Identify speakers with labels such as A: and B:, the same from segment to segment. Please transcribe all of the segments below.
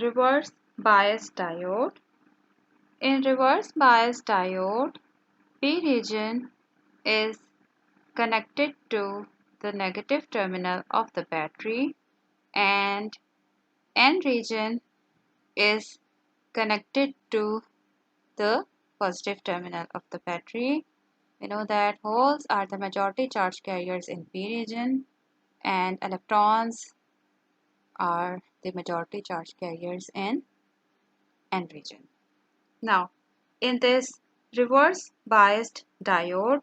A: reverse bias diode. In reverse bias diode, P region is connected to the negative terminal of the battery and N region is connected to the positive terminal of the battery. We know that holes are the majority charge carriers in P region and electrons are the majority charge carriers in N region. Now, in this reverse biased diode,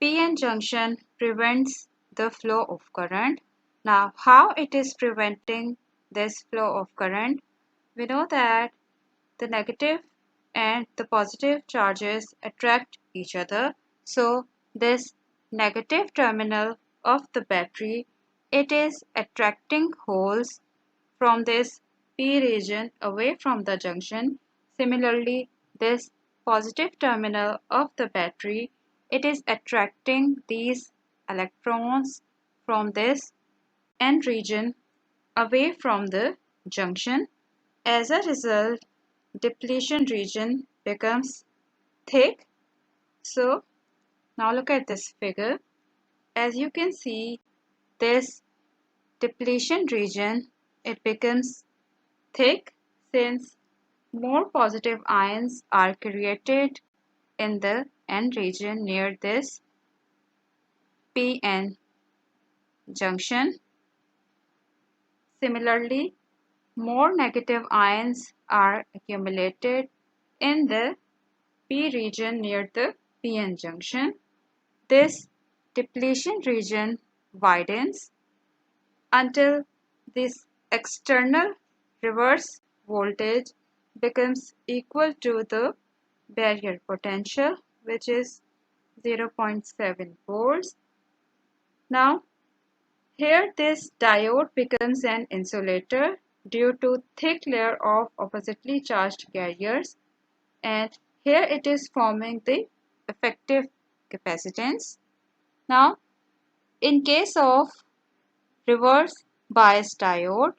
A: PN junction prevents the flow of current. Now, how it is preventing this flow of current? We know that the negative and the positive charges attract each other. So, this negative terminal of the battery, it is attracting holes from this P region away from the junction. Similarly, this positive terminal of the battery, it is attracting these electrons from this N region away from the junction. As a result, depletion region becomes thick. So now look at this figure. As you can see, this depletion region, it becomes thick since more positive ions are created in the N region near this PN junction. Similarly, more negative ions are accumulated in the P region near the PN junction. This depletion region widens until this external reverse voltage becomes equal to the barrier potential, which is 0.7 volts. Now, here this diode becomes an insulator due to thick layer of oppositely charged carriers, and here it is forming the effective capacitance. Now, in case of reverse bias diode,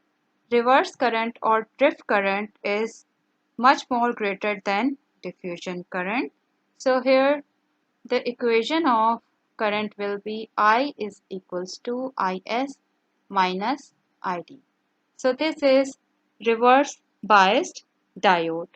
A: reverse current or drift current is much more greater than diffusion current. So here the equation of current will be I is equals to Is minus Id. So this is reverse biased diode.